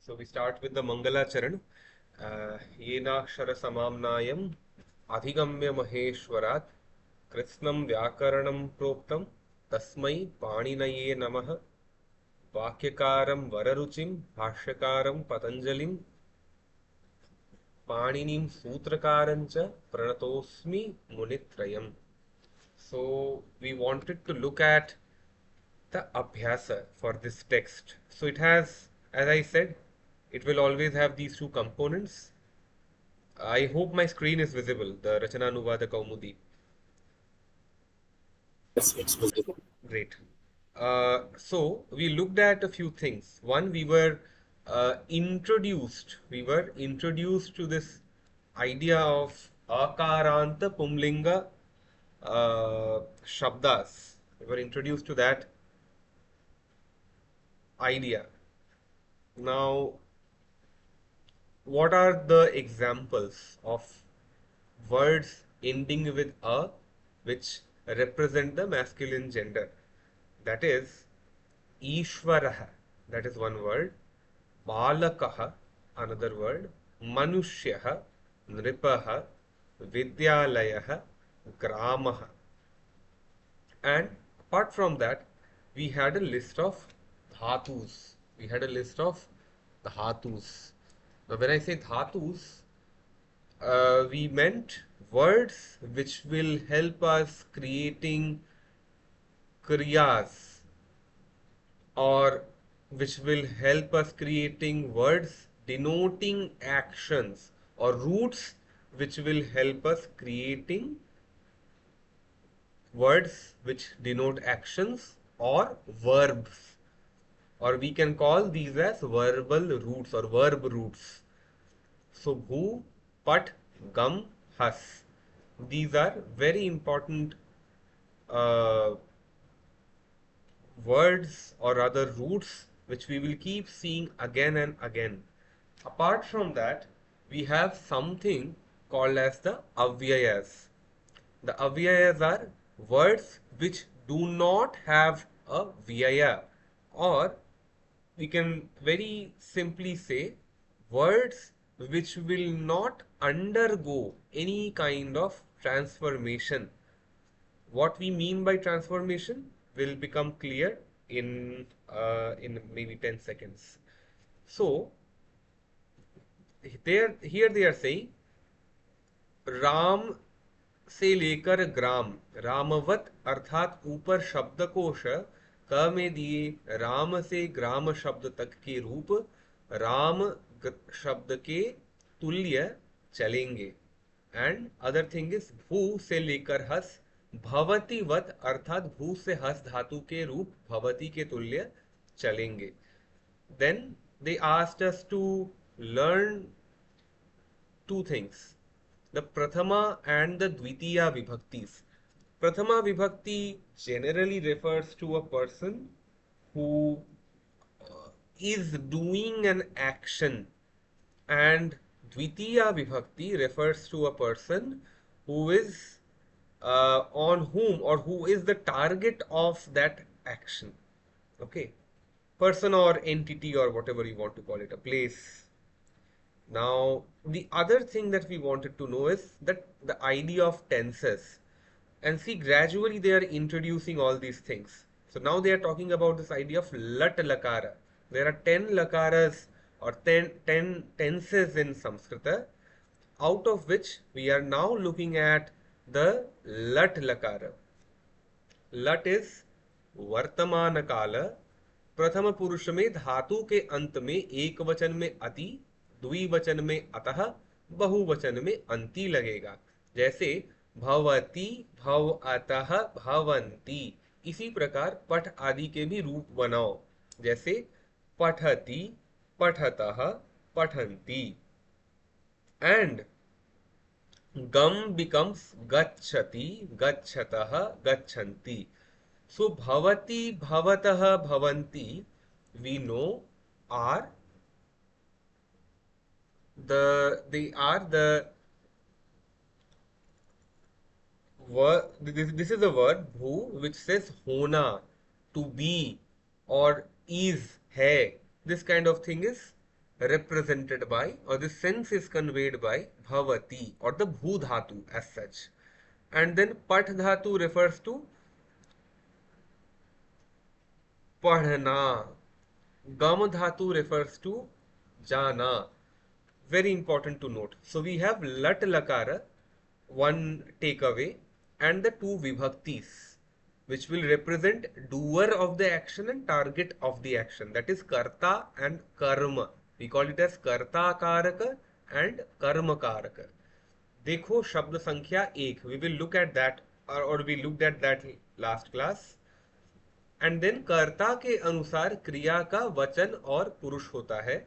So we start with the Mangala Charan. Yenakshara Samamnayam Adhigamya Maheshwarat Krishnam Vyakaranam Proktam Tasmai Paninaye Namaha Vakyakaram Vararuchim Bhashyakaram Patanjalim Paninim Sutrakarancha Pranatosmi Munitrayam. So we wanted to look at the abhyasa for this text. So it has, as I said, it will always have these two components. I hope my screen is visible, the Rachana Anuvada Kaumudi. Yes, it's visible. Great. So we looked at a few things. One, we were introduced to this idea of akaranta pumlinga shabdas. We were introduced to that idea. Now, what are the examples of words ending with a which represent the masculine gender? That is Ishvaraha, that is one word, Balakaha, another word, Manushyaha, Nripaha, Vidyalayaha, Gramaha. And apart from that, we had a list of dhatus. We had a list of dhatus. Now, when I say dhatus, we meant words which will help us creating kriyas, or which will help us creating words denoting actions, or roots which will help us creating words which denote actions or verbs, or we can call these as verbal roots or verb roots. So bhu, pat, gam, has. These are very important uh, words or other roots which we will keep seeing again and again. Apart from that, we have something called as the avyayas. The avyayas are words which do not have a vyaya, or we can very simply say words which will not undergo any kind of transformation. What we mean by transformation will become clear in maybe 10 seconds. So here they are saying Ram से लेकर ग्राम, रामवत अर्थात ऊपर शब्दकोश क में दिए राम से ग्राम शब्द तक के रूप राम शब्द के तुल्य चलेंगे. एंड अदर थिंग इज भू से लेकर हस, भवती वत अर्थात भू से हस धातु के रूप भवती के तुल्य चलेंगे. Then they asked us to learn two things, the Prathama and the Dvitiya Vibhaktis. Prathama Vibhakti generally refers to a person who is doing an action, and Dvitiya Vibhakti refers to a person who is on whom, or who is the target of that action. Okay, person or entity or whatever you want to call it, a place. Now, the other thing that we wanted to know is that the idea of tenses. And see, gradually they are introducing all these things. So now they are talking about this idea of lat lakara. There are 10 lakaras, or 10 tenses in Sanskrita, out of which we are now looking at the lat lakara. लट is वर्तमान काल, प्रथम पुरुष में धातु के अंत में एक वचन में अति, द्विवचन में अतः, बहुवचन में अंति लगेगा. जैसे भवति, भव अतः, भवंती. इसी प्रकार पठ आदि के भी रूप बनाओ. जैसे पठति, पठतः, पठन्ति. And gum becomes gacchati, gachatah, gachanti. So bhavati, bhavatah, bhavanti, we know are the word. This is a word bhu which says hona, to be, or is, hai. This kind of thing is represented by, or this sense is conveyed by bhavati or the bhu dhatu as such. And then pat dhatu refers to padhna. Gam dhatu refers to jana. Very important to note. So we have lat lakara, one takeaway, and the two vibhaktis, which will represent doer of the action and target of the action. That is karta and karma. We call it as karta karaka and karma karaka. देखो शब्द संख्या एक, we will look at that, or we looked at that last class. And then कर्ता के अनुसार क्रिया का वचन और पुरुष होता है.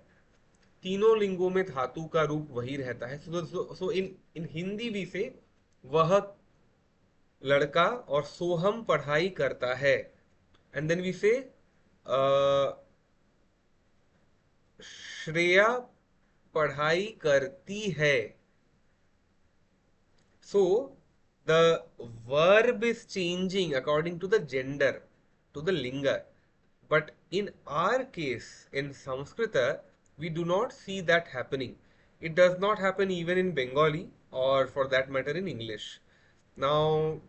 तीनों लिंगों में धातु का रूप वही रहता है. सो इन हिंदी भी से वह लड़का और सोहम पढ़ाई करता है. एंड देन वी से श्रेया पढ़ाई करती है. So the verb is changing according to the gender, to the linga. But in our case, in Sanskrita, we do not see that happening. It does not happen even in Bengali, or for that matter in English. Now,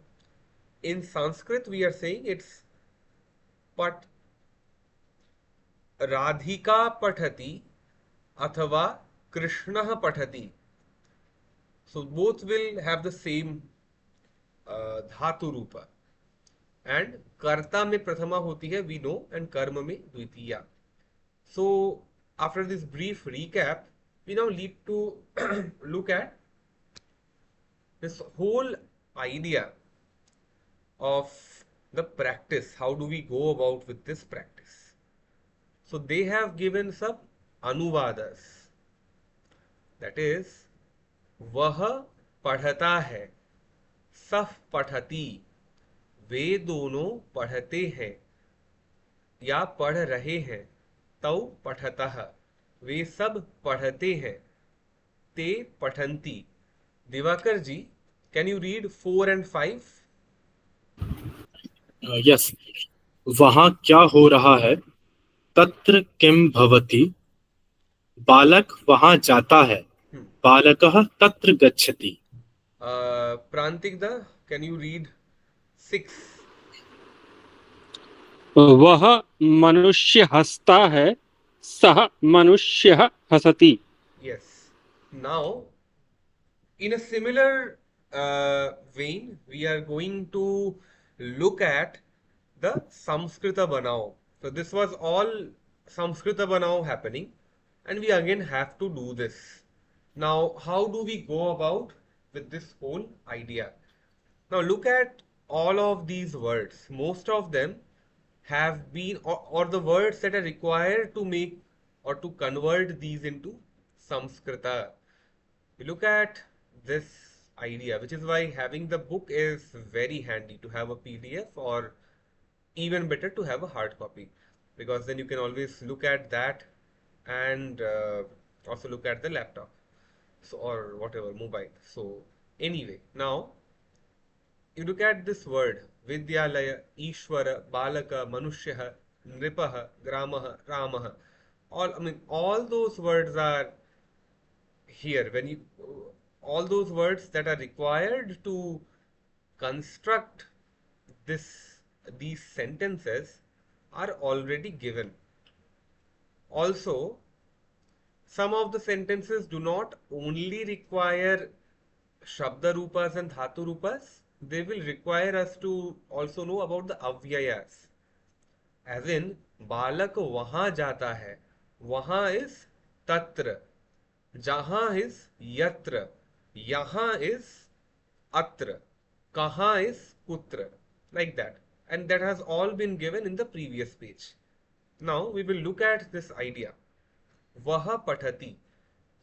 in Sanskrit, we are saying it's pat Radhika pathati athava Krishnah pathati. So both will have the same धातु रूपा. And कर्ता में प्रथमा होती है we know, and कर्म में द्वितीया. So after this brief recap, we now need to look at this whole idea of the practice. How do we go about with this practice? So they have given some anuvadas. That is, वह पढ़ता है, सह पठती, वे दोनों पढ़ते हैं या पढ़ रहे हैं, तौ पठतः, वे सब पढ़ते हैं, ते पठन्ति. Diwakar ji, can you read 4 and 5? Yes. वहाँ क्या हो रहा है? तत्र किम भवति? बालक वहाँ जाता है, बालकः तत्र गच्छति. प्रांतिक दा, कैन यू रीड 6? वह मनुष्य हंसता है, सह मनुष्यः हसति. Yes. Now, in a similar vein, we are going to look at the Samskrita Banao. So this was all Samskrita Banao happening, and we again have to do this. Now, how do we go about with this whole idea? Now, look at all of these words. Most of them have been, or the words that are required to make or to convert these into Samskrita. We look at this idea, which is why having the book is very handy, to have a PDF, or even better to have a hard copy, because then you can always look at that and also look at the laptop, so, or whatever, mobile. So anyway, now you look at this word Vidyalaya, Ishvara, Balaka, Manushya, Nripaha, Gramaha, Ramaha. All those words are here. When you, all those words that are required to construct these sentences are already given. Also, some of the sentences do not only require Shabda Rupas and Dhatu Rupas, they will require us to also know about the Avyayas. As in, Balak wahan jata hai. Wahan is Tatra. Jahan is Yatra. Yahan is Atra. Kahan is Kutra. Like that. And that has all been given in the previous page. Now we will look at this idea. Vaha Pathati.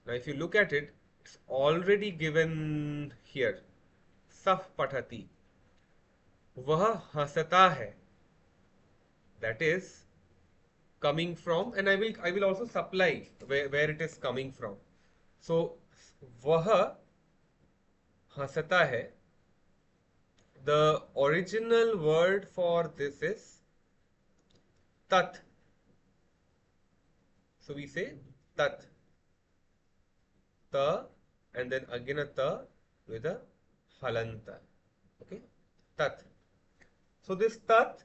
Now if you look at it, it's already given here. Saf Pathati. Vah hasata hai. That is coming from, and I will also supply where it is coming from. So vah hasata hai. The original word for this is tat. So we say tat. ta, and then again a ta with a halanta. Okay, tat. So this tat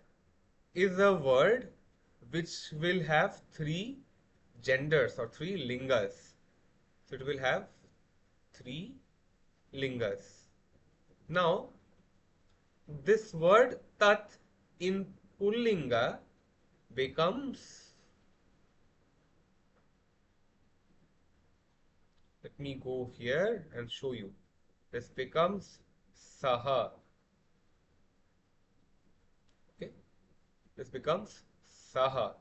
is a word which will have three genders or three lingas. So it will have three lingas. Now, this word tat in Pullinga becomes, let me go here and show you. This becomes saha. Okay, this becomes saha.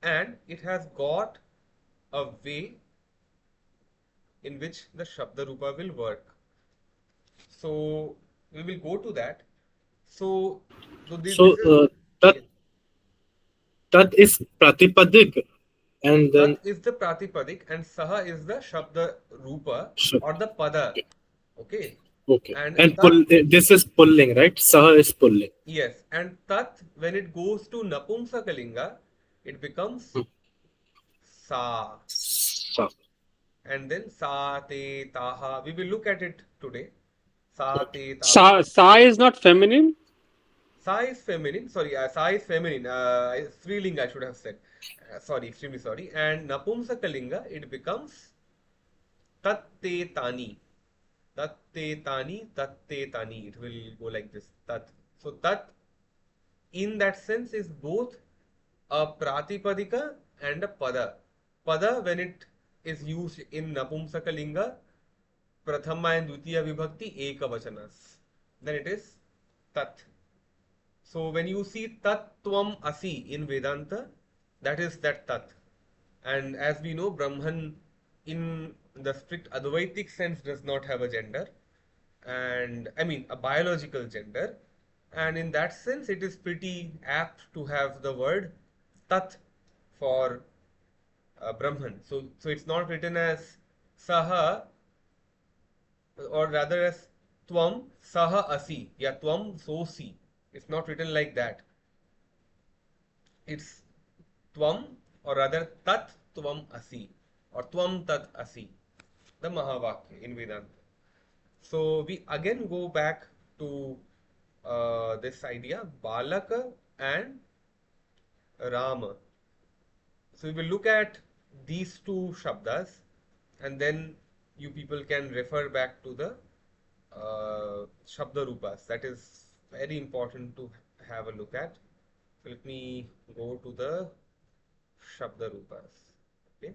And it has got a way in which the Shabda Rupa will work. So we will go to that. So, this So is, tat yes, tat is pratipadik, and then Tat is the Pratipadik and Saha is the Shabda Rupa Shab- or the Pada. Okay. okay. And And Tat, this is pulling, right? Saha is pulling. yes. And Tat, when it goes to Napumsakalinga, it becomes Hmm. Sa. Sa. And then Sa, Te, Taha. We will look at it today. Sa, Okay. Te, Taha. Sa is not feminine. Sa is feminine. Sorry, Sa is feminine. Strilinga, I should have said. Sorry, extremely sorry. And Napumsakalinga, it becomes Tatte Tani. Tatte Tani, Tatte Tani. It will go like this. Tat. So Tat, in that sense, is both a Pratipadika and a Pada. Pada, when it is used in Napumsakalinga, Prathama and Dvitiya Vibhakti, Ekavachanas. Then it is Tat. So when you see Tat Tvam Asi in Vedanta, that is that Tat. And as we know, Brahman in the strict Advaitic sense does not have a gender, and I mean a biological gender. And in that sense, it is pretty apt to have the word Tat for Brahman. So it's not written as Saha, or rather as Tvam Saha Asi, yeah, Tvam Sosi. It's not written like that. It's Tvam, or rather Tat Tvam Asi, or Tvam Tat Asi, the Mahavakya in Vedanta. So we again go back to this idea, Balaka and Rama. So we will look at these two Shabdas, and then you people can refer back to the Shabda Rupas. That is very important to have a look at. So let me go to the Shabda Rupas. Okay.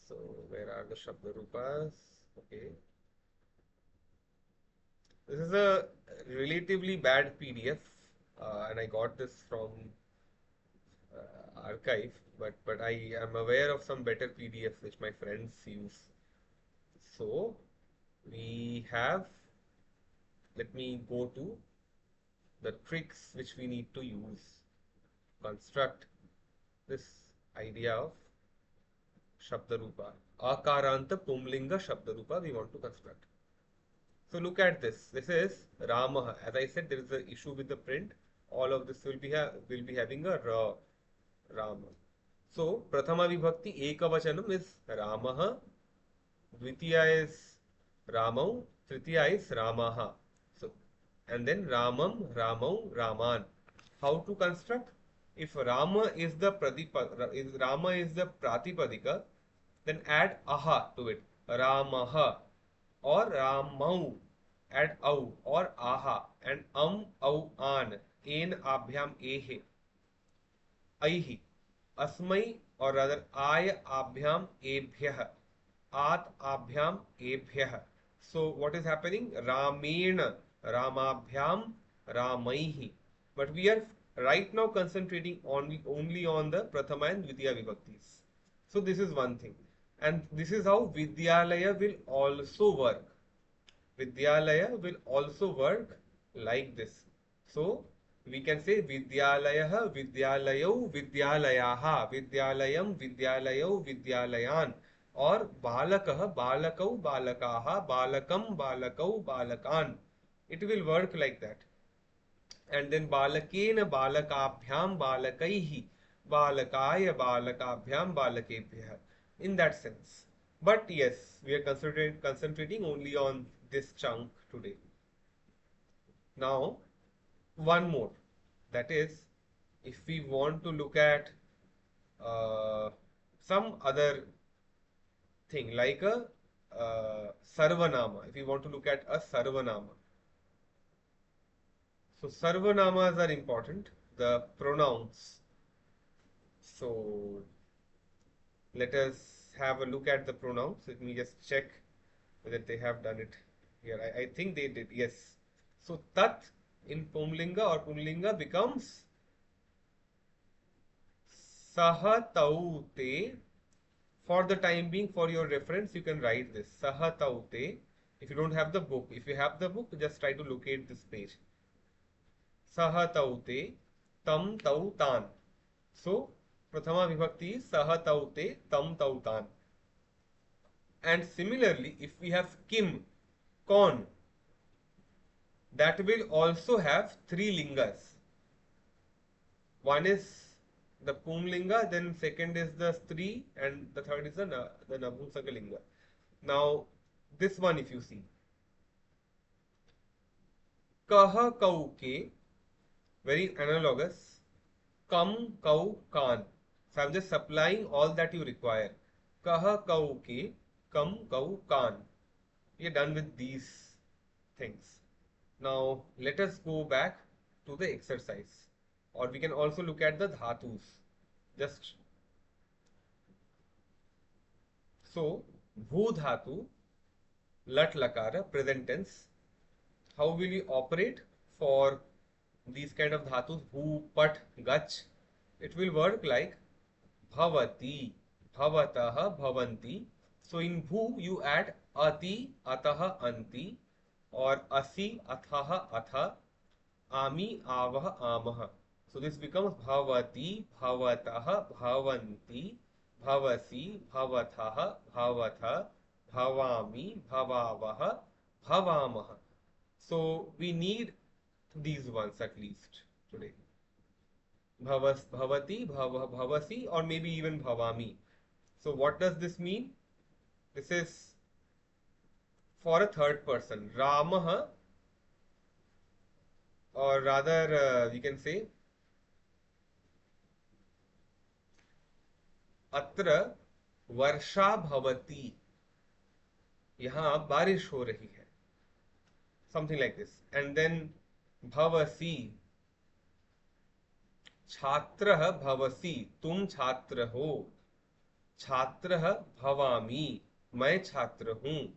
So where are the Shabda Rupas? Okay. This is a relatively bad PDF, and I got this from archive, but I am aware of some better PDFs which my friends use. So we have, let me go to the tricks which we need to use to construct this idea of Shabdarupa. Akaranta Pumlinga Shabdarupa we want to construct. So look at this. This is Rama. As I said, there is an issue with the print. All of this will be having a Ra, Rama. So Prathama Vibhakti Ekavachanam is Ramaha, Dvitiya is Ramau, Tritiya is Ramaha. So, and then Ramam, Ramau, Raman. How to construct? If Rama is the Pratipadika, then add aha to it. Ramaha or Ramau. Add au or aha and au an. En abhyam ehe. Aihi. Asmai, or rather आय आभ्याम एभ्यः, आत आभ्याम एभ्यः. So what is happening? Ramen, Ramabhyam, Ramaihi. But we are right now concentrating only on the Prathama and Dvitiya Vibhaktis. So this is one thing. And this is how Vidyalaya will also work. Vidyalaya will also work like this. So we can say Vidyalayah, Vidyalayau, Vidyalayaha, Vidyalayam, Vidyalayau, Vidyalayan, or Balakah, Balakau, Balakaha, Balakam, Balakau, Balakan. It will work like that. And then Balakena, Balakabhyam, Balakaihi, Balakaya, Balakabhyam, Balakebhyah. in that sense. But yes, we are concentrating only on this chunk today. Now, one more. That is, if we want to look at some other thing like a sarvanama, if we want to look at a sarvanama. So sarvanamas are important, the pronouns. So let us have a look at the pronouns. Let me just check whether they have done it here. I think they did, yes. So tat in Pumlinga or Pumlinga becomes Sahataute. For the time being, for your reference, you can write this Sahataute. If you don't have the book, if you have the book, just try to locate this page. Sahataute tam tautan. So Prathama Vibhakti is Sahataute tam tautan. And similarly, if we have Kim, Kon, that will also have three lingas. One is the Pumlinga, then second is the Stri, and the third is the Napumsakalinga. Now, this one if you see. Kaha Kauke, very analogous. Kam Kau Kan. So I'm just supplying all that you require. Kaha Kauke, Kam Kau Kan. We are done with these things. Now, let us go back to the exercise. Or we can also look at the dhatus. Just so, bhu dhatu, lat lakara, present tense. How will you operate for these kind of dhatus? Bhu, pat, gach. It will work like bhavati, bhavataha, bhavanti. So in bhu you add ati, ataha, anti, or asi, athaha, atha, ami, avaha, amaha. So this becomes bhavati, bhavataha, bhavanti, bhavasi, bhavathaha, bhavatha, bhavami, bhavavaha, bhavamaha. So we need these ones at least today. Bhavati, bhavasi, or maybe even bhavami. So what does this mean? This is for a third person. Ramaha, or rather we can say अत्र वर्षा भवति, यहाँ बारिश हो रही है, something like this. And then भवसि, छात्रः भवसि, तुम छात्र हो, छात्रः भवामि, मैं छात्र हूँ.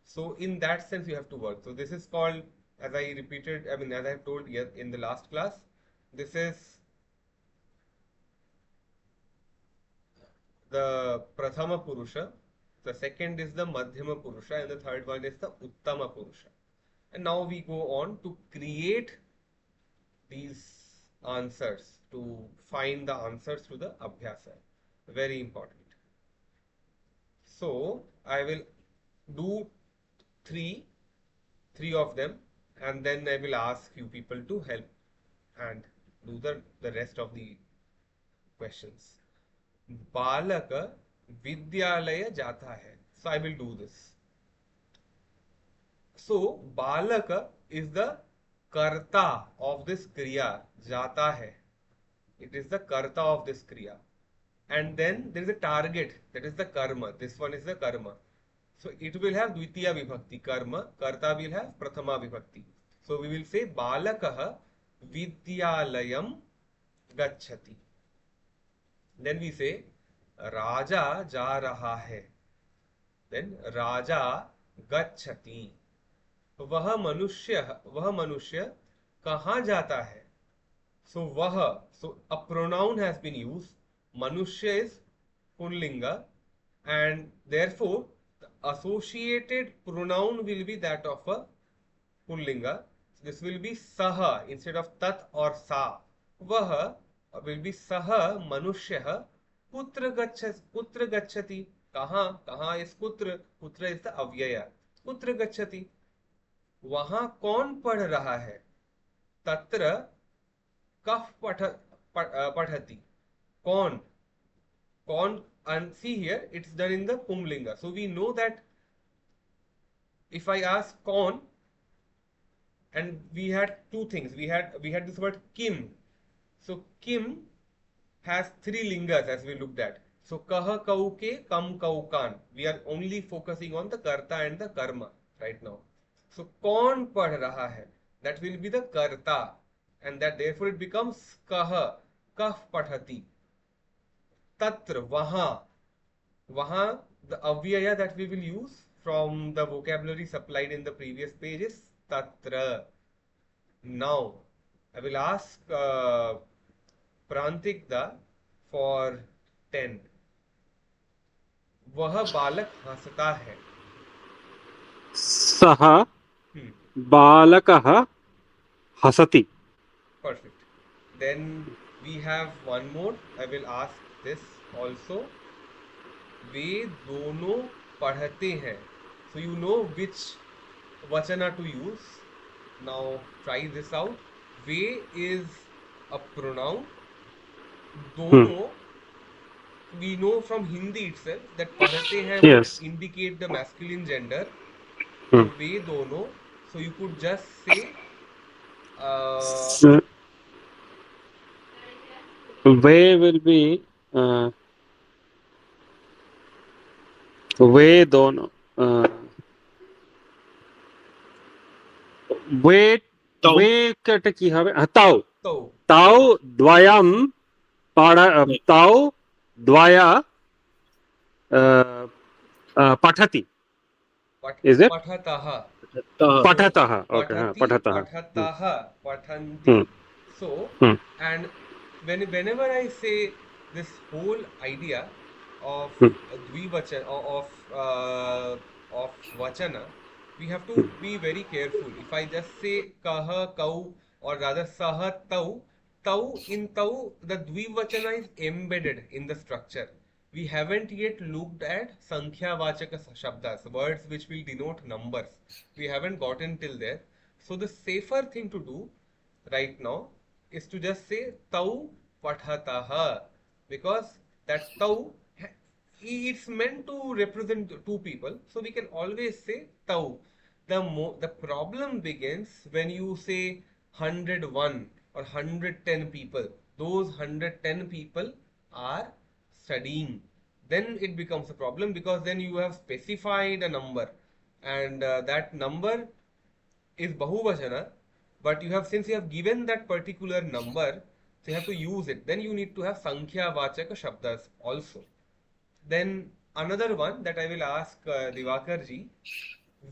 So in that sense you have to work. So this is called, as I repeated, I mean as I have told in the last class, this is the Prathama Purusha, the second is the Madhyama Purusha, and the third one is the Uttama Purusha. And now we go on to create these answers, to find the answers to the Abhyasa. Very important. So I will do three of them, and then I will ask few people to help and do the rest of the questions. बालक विद्यालय जाता है. So I will do this. So बालक is the karta of this kriya, जाता है. It is the karta of this kriya. And then there is a target, that is the karma. This one is the karma. So it will have dvitiya vibhakti, karma. Karta will have prathama vibhakti. So we will say balakah vidyalayam gacchati. Then we say राजा जा रहा है. Then राजा गच्छति. वह मनुष्य कहाँ जाता है? So वह, so a pronoun has been used. Manushya is Pullinga, and therefore the associated pronoun will be that of a Pullinga. This will be saha instead of tat or sa. Vah will be saha manushya putra gacchati. कहाँ is पुत्र is the अव्यय. पुत्र गच्छति. वहां कौन पढ़ रहा है? तत्र कः पठति. कौन and see here, it's done in the Pumlinga. So we know that if I ask Kaun, and we had two things. We had this word Kim. So Kim has three lingas as we looked at. So Kah Kauke Kam Kaukan. We are only focusing on the Karta and the Karma right now. So Kaun Padh Raha Hai. That will be the Karta. And that therefore it becomes Kah. Kah Padhati. Tatra. Vaha. Vaha, the avyaya that we will use from the vocabulary supplied in the previous page is tatra. Now, I will ask Prantikda for 10. वह बालक हंसता है. सः बालकः हसति. Perfect. Then we have one more. I will ask this also. वे दोनों पढ़ते हैं. So you know which vachana to use. Now try this out. Ve is a pronoun. Dono, we know from Hindi itself that padhte hai Yes. would indicate the masculine gender. So ve dono. So you could just say Way will be वे दोनों वे वे cut की हवे ताऊ ताऊ द्वयम ताऊ द्वया पठति. Is it? Pathatah. Pathatah. Okay. Pathatah. Pathatah. Pathanti. So, and whenever I say this whole idea of dvivachana of vachana, we have to be very careful. If I just say kaha kau or rather saha tau, in tau the dvivachana is embedded in the structure. We haven't yet looked at sankhya vachaka shabdas, words which will denote numbers. We haven't gotten till there. So the safer thing to do right now is to just say tau pathatah, because that tau, it's meant to represent two people, so we can always say tau. The problem begins when you say 101 or 110 people. Those 110 people are studying. Then it becomes a problem, because then you have specified a number, and that number is bahuvachana, but since you have given that particular number, so you have to use it. Then you need to have sankhya vachaka shabdas also. Then another one that I will ask Divakar ji,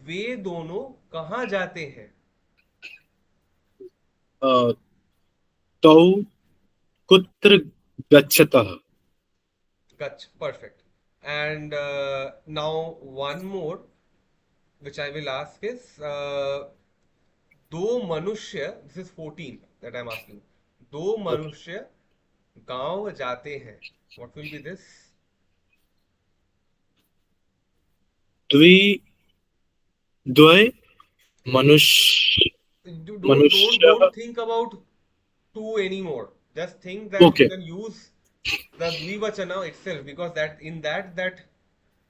वे दोनों कहाँ जाते हैं? तौ कुत्र गच्छतः. Gach, perfect. And now one more which I will ask is दो मनुष्य, this is 14 that I am asking. दो मनुष्य गांव जाते हैं. What will be this? द्वय मनुष्य. Don't think about two anymore. Just think that you can use the dvivachana itself, because that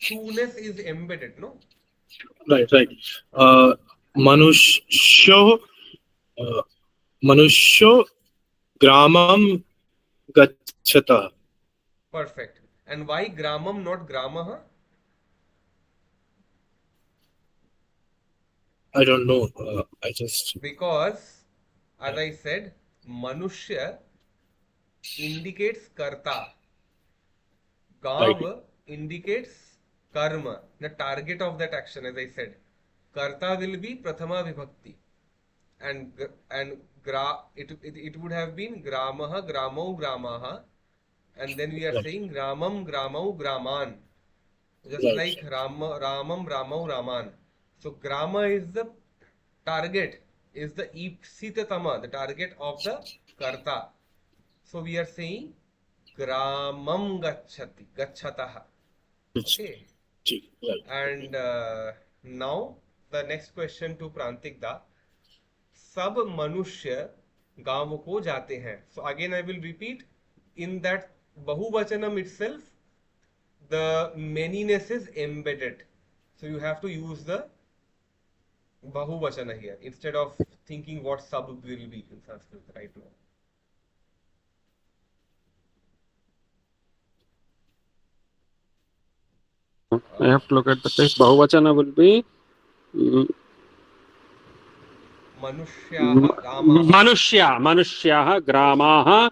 two-ness is embedded, no? Right. मनुष्यो ग्रामं गच्छतः. Perfect. And why gramam, not gramah? I don't know. Because, as I said, manushya indicates karta. Gav indicates karma, the target of that action, as I said. Karta will be prathama vibhakti. And it would have been gramaha, gramau, gramaha. And then we are saying gramam, gramau, graman. Just like ramam, ramau, raman. So grama is the target, is the ipsitatama, the target of the karta. So we are saying gramam gachatah. Okay. And now the next question to Prantikda. सब मनुष्य गांव को जाते हैं. So again I will repeat, in that bahuvachanam itself, the manyness is embedded. So you have to use the Bahuvachana here instead of thinking what sub will be in Sanskrit right now. I have to look at the text. Bahuvachana will be Manushyaha Ramaha. Manushyaha Gramaha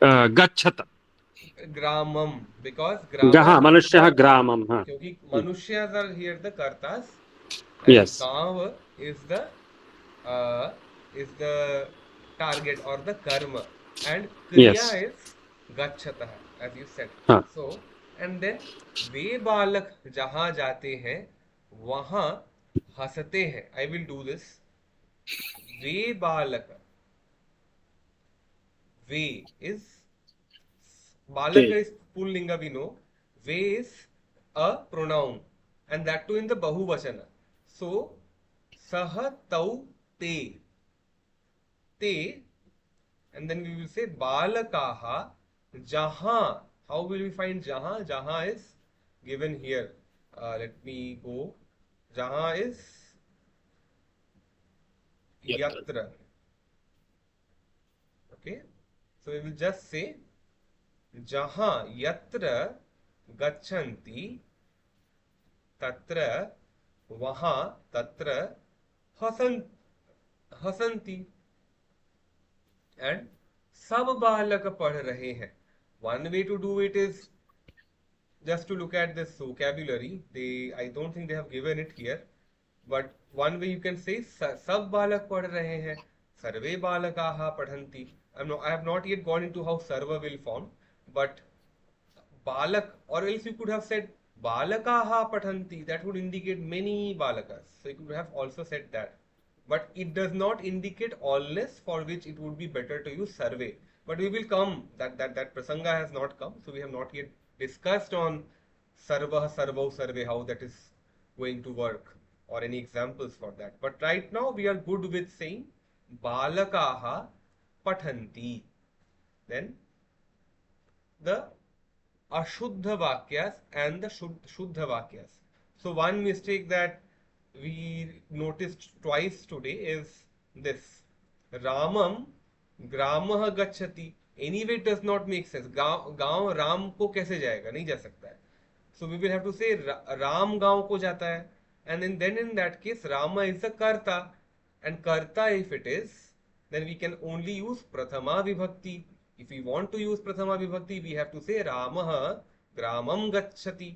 Gachata. Gramam, because Gaha Gramam is Manushyaha the, Gramam. क्योंकि Manushyas are here the kartas and Yes. Gav is the target or the karma, and Kriya Yes. is Gachata, as you said. हाँ. So, and then वे बालक जहाँ जाते हैं वहाँ हंसते हैं. I will do this. वे बालक, वे is Balaka is Pullinga, we know. Ve is a pronoun, and that too in the Bahuvachana. So, Saha Tau Te. Te, and then we will say Balakaha Jaha. How will we find Jaha? Jaha is given here. Let me go. Jaha is Yatra. Okay. So, we will just say जहाँ यत्र गच्छन्ति तत्र वहाँ तत्र हसन्ति and सब बालक पढ़ रहे हैं. One way to do it is just to look at this vocabulary. I don't think they have given it here, but one way you can say सब बालक पढ़ रहे हैं, सर्वे बालकाः पठन्ति. I have not yet gone into how sarva will form, but balak, or else you could have said balakaha pathanti. That would indicate many balakas. So you could have also said that. But it does not indicate allness, for which it would be better to use sarve. But we will come, that prasanga has not come. So we have not yet discussed on sarva, sarvo, sarve, how that is going to work, or any examples for that. But right now we are good with saying balakaha pathanti. Then the ashuddha vakyas and the shuddha vakyas. So one mistake that we noticed twice today is this: Ramam Gramah gachati. Anyway, it does not make sense. गांव राम को कैसे जाएगा? नहीं जा सकता है. So we will have to say Ram गांव को जाता है, and then in that case Rama is the karta, and karta if it is, then we can only use prathama vibhakti. If we want to use prathama vibhakti, we have to say Ramah Gramam gachati,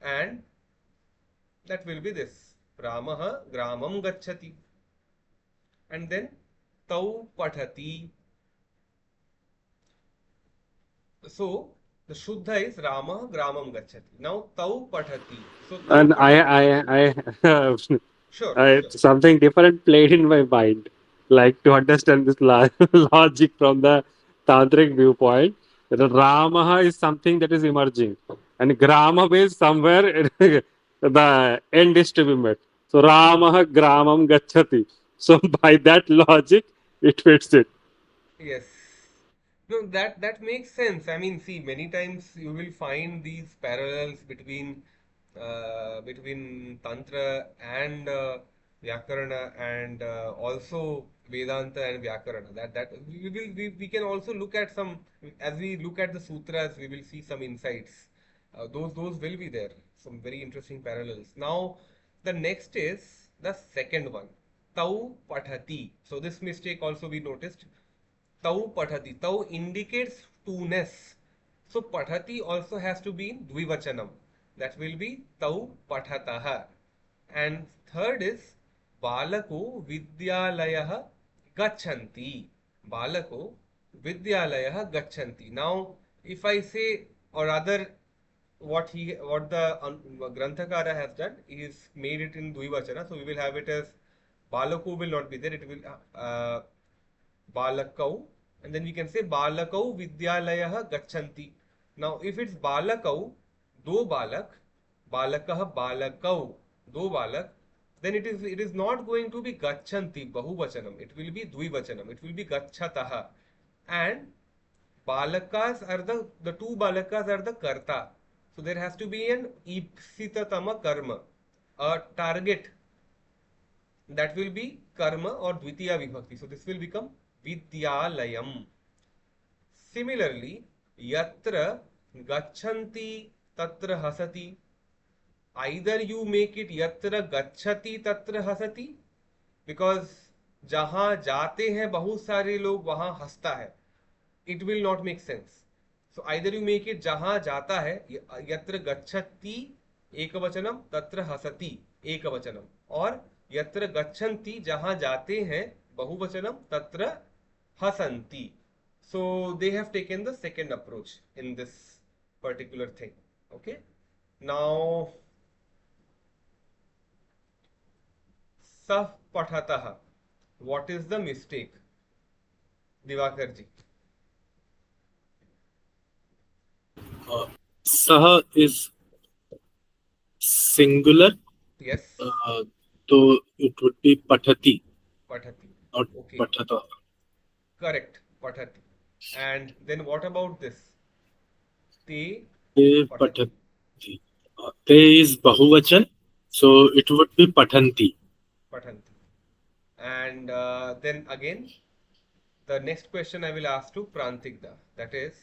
and that will be this: Ramah Gramam gachati, and then Tau pathati. So the Shuddha is Rama Gramam gachati. Now Tau pathati. So Tau And pathati. Sure. something different played in my mind. Like, to understand this logic from the tantric viewpoint, that Rama is something that is emerging, and Grama is somewhere the end is to be met. So Rama Gramam gachati. So by that logic, it fits it. Yes. No, that makes sense. I mean, see, many times you will find these parallels between Tantra and Vyakarana, and also Vedanta and Vyakarana. That we can also look at some, as we look at the sutras, we will see some insights. Those will be there. Some very interesting parallels. Now, the next is the second one, Tau Pathati. So this mistake also we noticed. Tau pathati. Tau indicates two-ness. So pathati also has to be in dvivachanam. That will be tau pathataha. And third is balako vidyalayah gachanti. Balako vidyalayah gachanti. Now, if I say, or rather, what the Granthakara has done is made it in dvivachana. So we will have it as balako will not be there. It will balakau, and then we can say balakau vidyalayah gachanti. Now if it's balakau, do balak, balakah balakau, do balak, then it is not going to be gachanti bahuvachanam. It will be dvivachanam. It will be gachatah. And Balakas are the two balakas are the karta. So there has to be an ipsitatama karma, a target that will be karma or dvitiya vibhakti. So this will become vidyalayam. Similarly, yatra gachanti tatra hasati. Either you make it yatra gachati tatra hasati, because जहां जाते हैं बहुत सारे लोग वहां हंसता है. It will not make sense. So either you make it जहां जाता है यत्र गच्छति एकवचनम तत्र हसति एकवचनम, और यत्र गच्छन्ति जहां जाते हैं बहुवचनम तत्र हसन्ति. So they have taken the second approach in this particular thing. Okay. Now sah pathatah. What is the mistake? Divakar ji. Sah is singular. Yes. So it would be pathati. Pathati. Not Okay. pathata. Correct. Pathati. And then what about this? Te Te pathati. pathati. Te is bahuvachan, so it would be pathanti. Pathanti. And then again, the next question I will ask to Prantikda. That is,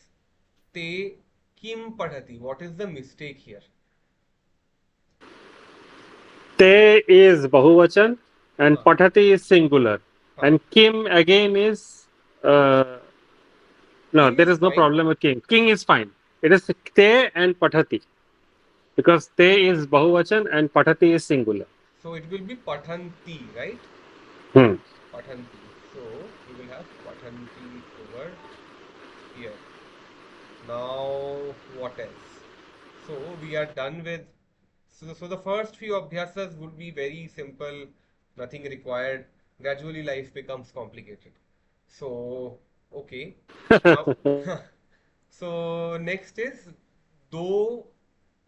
te kim pathati. What is the mistake here? Te is bahuvachan and Huh. pathati is singular. Huh. And kim again is no, Kim there is is no fine. problem with king. King is fine. It is te and pathati. Because te is bahuvachan and pathati is singular. So it will be pathanti, right? Hmm. Pathanti. So we will have pathanti over here. Now what else? So we are done with. So the first few abhyasas would be very simple, nothing required. Gradually life becomes complicated. So okay. Now so next is दो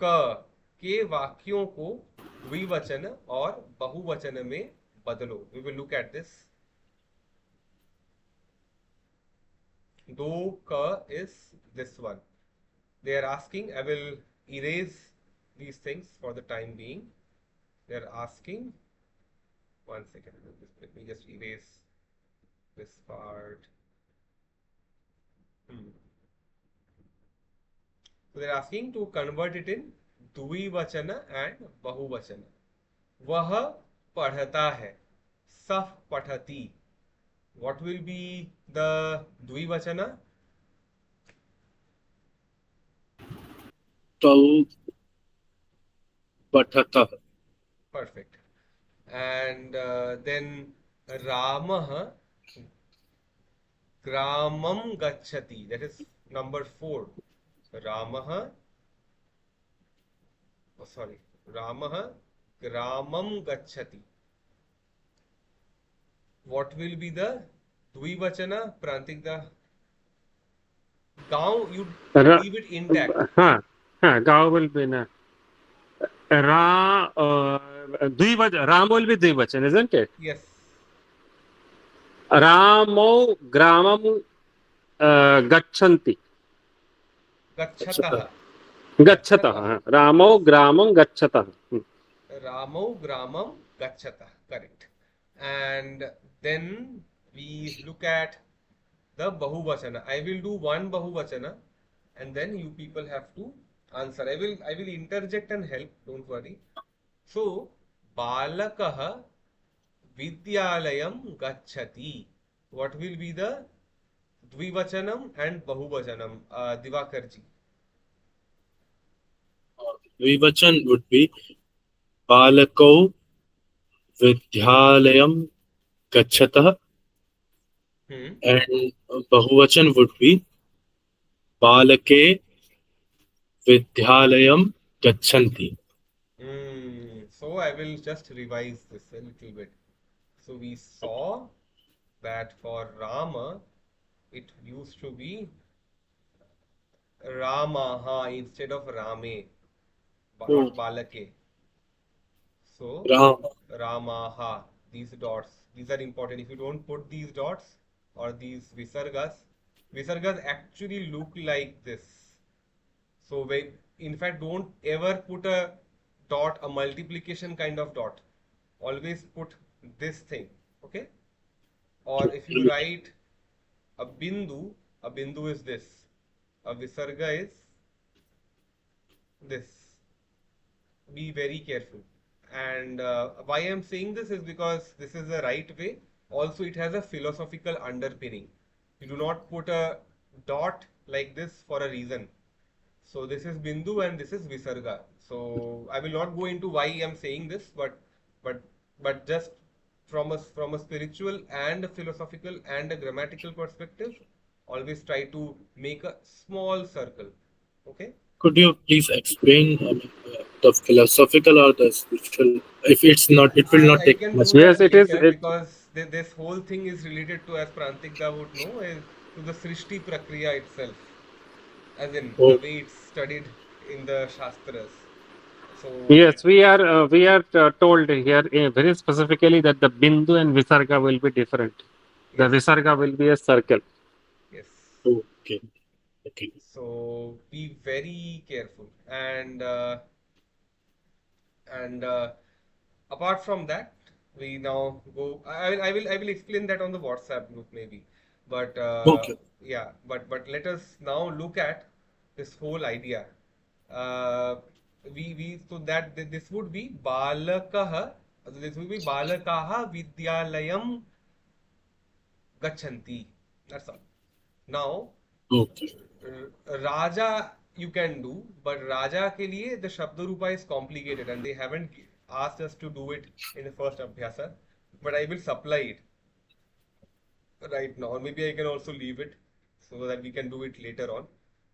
क के वाक्यों को द्विवचन और बहुवचन में बदलो. We will look at this. दो क is this one. They are asking, I will erase these things for the time being. They are asking, one second, let me just erase this part. So they are asking to convert it in द्विवचन and बहुवचन. वह पढ़ता है, सह पठति. What will be the द्विवचन? Tau pathatah. Perfect. And then Ramah Gramam Gachati. That is number 4. Ramah. Oh, sorry. Ramah Gramam Gachati. What will be the Dvivachana, Prantikda? Gaon, you leave it intact. Gaon will be na. Ram will be dvivachan, isn't it? Yes. Ramo gramam gachanti. Gachatah. Gachatah. Ramo gramam gachatah. Ramo Gramam Gachatah. Correct. And then we look at the Bahuvachana. I will do one Bahuvachana and then you people have to answer. I will interject and help, don't worry. So Balakah Vidyalayam Gachati. What will be the Dvivachanam and Bahuvachanam? Divakarji. Dvivachan would be balako vidyalayam gachatah, and bahuvachan would be balake vidyalayam gachanti. So I will just revise this a little bit. So we saw that for Rama, it used to be Ramaha instead of Rame, not Balake. So Ramaha, these dots, these are important. If you don't put these dots or these visargas, Visargas actually look like this. So in fact, don't ever put a dot, a multiplication kind of dot. Always put this thing, okay? Or if you write a bindu is this. A visarga is this. Be very careful. And why I'm saying this is because this is the right way. Also, it has a philosophical underpinning. You do not put a dot like this for a reason. So this is Bindu and this is Visarga. So I will not go into why I'm saying this, but but just from a spiritual and a philosophical and a grammatical perspective, always try to make a small circle. Okay? Could you please explain the philosophical or the spiritual? If it's not, it will not I take can much do time. Yes, that it is. later It because this whole thing is related to, as Prantikda would know, to the Srishti Prakriya itself, as in the Oh, way it's studied in the Shastras. So, yes, we are told here very specifically that the bindu and visarga will be different. The yes, visarga will be a circle. yes. okay, okay. So be very careful. And apart from that, we now go. I will explain that on the WhatsApp group maybe. But Okay. yeah, but let us now look at this whole idea. Uh, we so that this would be balakah. This would be balakaha vidyalayam gachanti. That's all. Now Okay. Raja you can do, but Raja के लिए the Shabda Rupa is complicated and they haven't asked us to do it in the first Abhyasa. But I will supply it right now. Or maybe I can also leave it so that we can do it later on.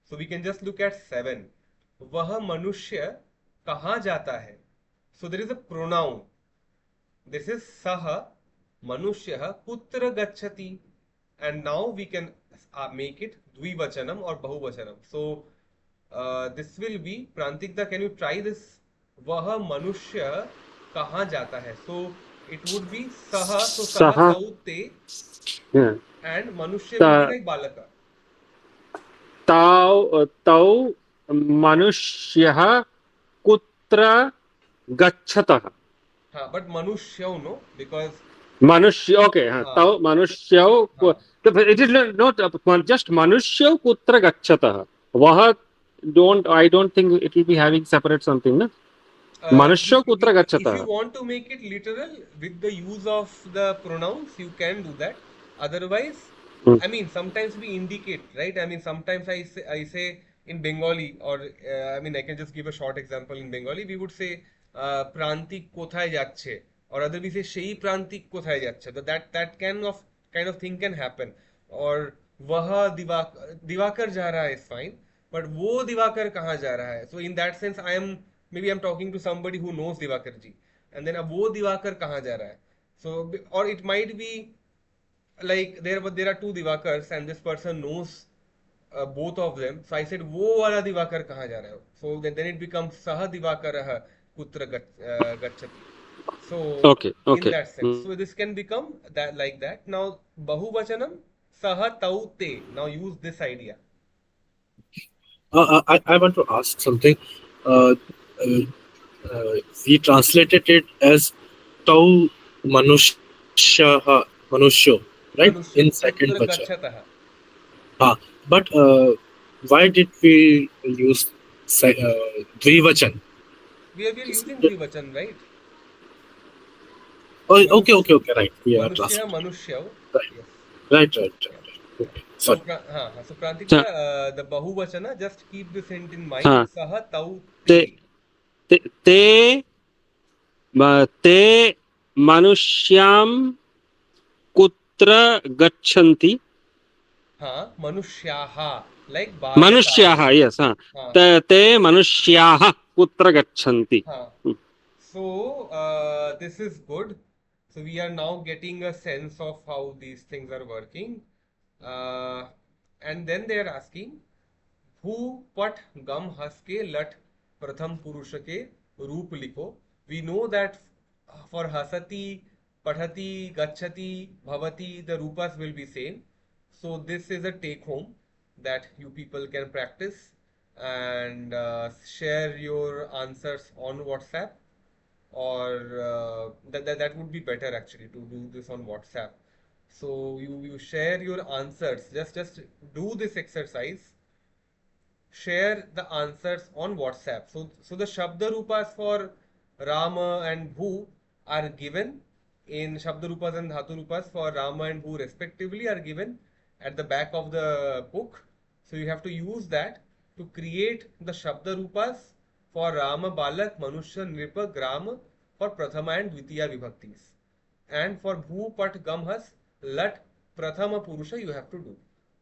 So we can just look at 7. वह मनुष्य कहाँ जाता है? So there is a pronoun. This is saha manushya kutra gacchati. And now we can make it dvivachanam or bahuvachanam. So this will be, Prantikda, can you try this? वह मनुष्य कहाँ जाता है? So it would be saha, so saha Saha. taute, Yeah. and manushya will be Ta, like balaka. tau manushya kutra gachatah. हाँ, but manushya no, because Manushya, okay, हाँ tau manushya. हाँ It is not just manushya kutra gachatah. Vaha don't, I don't think it will be having separate something, na? Manushya kutra if you gachatah. want to make it literal with the use of the pronouns, you can do that. Otherwise, Hmm. I mean, sometimes we indicate, right? I mean, sometimes I say in Bengali, or I mean, I can just give a short example in Bengali. We would say, "Prantik kothay যাচ্ছে," or other we say, "সেই প্রান্তিক কোথায় যাচ্ছে." So that kind of thing can happen. Or वह दिवाकर जा रहा है is fine, but वो दिवाकर कहाँ जा रहा है? So in that sense, maybe I'm talking to somebody who knows Divakar ji, and then अब वो दिवाकर कहाँ जा रहा है? So or it might be like there are two Divakars and this person knows both of them. So I said वो वाला दिवाकर कहाँ जा रहा है? So then it becomes सह दिवाकरः कुत्र गच्छति. So Okay, in okay. that sense, so this can become that like that. Now bahuvachanam saha tau te. Now use this idea. I want to ask something. Uh, uh, we translated it as tau manushya manusho, right? Manushyam In second kutra vacha. gachatah. But why did we use dvivachan? We are using Dvivachan, right? Oh, Manush, okay. Right. We are Manushya, translating. Manushyav. Right. Yes. Right. Yeah. Yeah. Okay. So, Sorry. so Prantikda, So, the Bahuvachana, just keep this hint in mind. huh. Saha tau Te, te. te, te manusyam kutra gachanti. हाँ, मनुष्याः, like Manushyaha, बालकाः. yes. Huh. हाँ, Te manushyaha kutra gachanti. हाँ. So, this is good. So, we are now getting a sense of how these things are working. Uh, and then they are asking, भू पट गम हस के लट प्रथम पुरुष के रूप लिखो. We know that for hasati, pathati, gachati, bhavati, the rupas will be same. So this is a take home that you people can practice and share your answers on WhatsApp, or that would be better actually to do this on WhatsApp. So you share your answers. Just do this exercise, share the answers on WhatsApp. So the Shabda Rupas for Rama and Bhu are given in Shabda Rupas and Dhatu Rupas for Rama and Bhu respectively are given at the back of the book. So you have to use that to create the Shabda Rupas for Rama, Balak, Manushya, Nripa, Grama for Prathama and Dvitiya Vibhaktis. And for Bhu, Pat, Gam, Has, Lat, Prathama Purusha you have to do.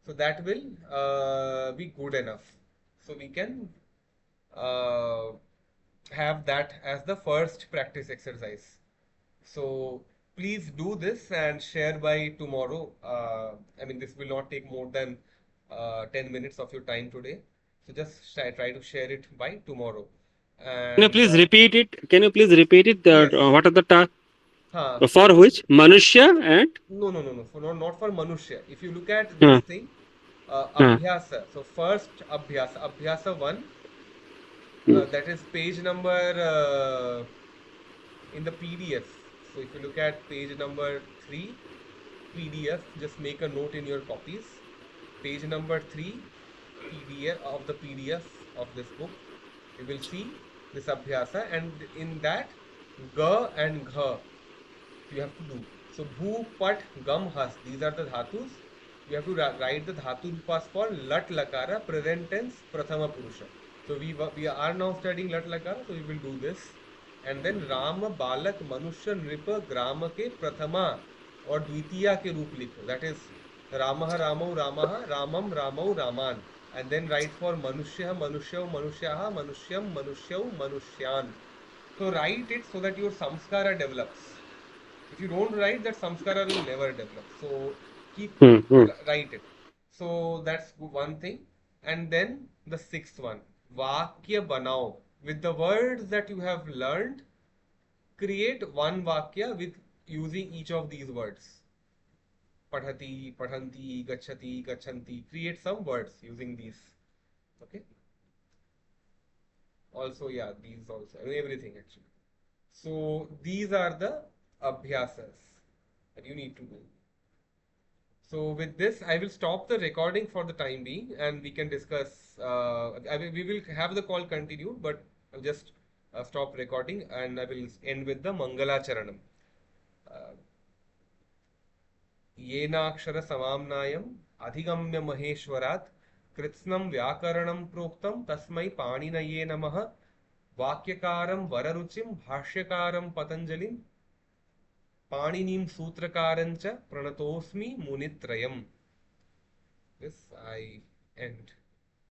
So that will be good enough. So we can uh, have that as the first practice exercise. So please do this and share by tomorrow. I mean, this will not take more than 10 minutes of your time today. So just try to share it by tomorrow. Can you And please repeat it? Can you please repeat it? yes, What are the huh. for which? Manushya and No. For not for Manushya. If you look at this uh, thing, uh, Abhyasa. So first Abhyasa 1, that is page number in the PDF. So if you look at page number 3, PDF, just make a note in your copies. Page number 3, PDF of the PDF of this book, you will see this Abhyasa, and in that, Ga and Gha you have to do. So Bhu, Pat, Gam, Has, these are the dhatus. You have to write the dhatu rupas for Lat Lakara, present tense, Prathama Purusha. So we are now studying Lat Lakara, so we will do this. And then Rama, Balak, Manushya, Nripa, Grama ke Prathama और द्वितीया के रूप लिखो. That is Ramah, Ramau, Ramaha, Ramam, Ramau, Raman. And then write for Manushya, Manushyav, Manusyaha, Manushyam, Manusyav, Manushyan. So write it so that your samskara develops. If you don't write, that samskara will never develop. So keep write it. So that's one thing. And then the sixth one, vakya banao. With the words that you have learned, create one vakya with using each of these words. Padhati, padhanti, gachati, gachanti. Create some words using these. Okay. Also, yeah, these also. I mean, everything actually. So these are the abhyasas that you need to do. So with this, I will stop the recording for the time being, and we can discuss. We will have the call continued, but I'll just stop recording, and I will end with the Mangala Charanam. येनाक्षर समाम्नायम अधिगम्य महेश्वरात् कृत्स्नं व्याकरणं प्रोक्तं तस्मै पाणिनये नमः वाक्यकारं वररुचिं भाष्यकारं पतंजलिं पाणिनीं सूत्रकारं च प्रणतोऽस्मि मुनित्रयम्. This I end.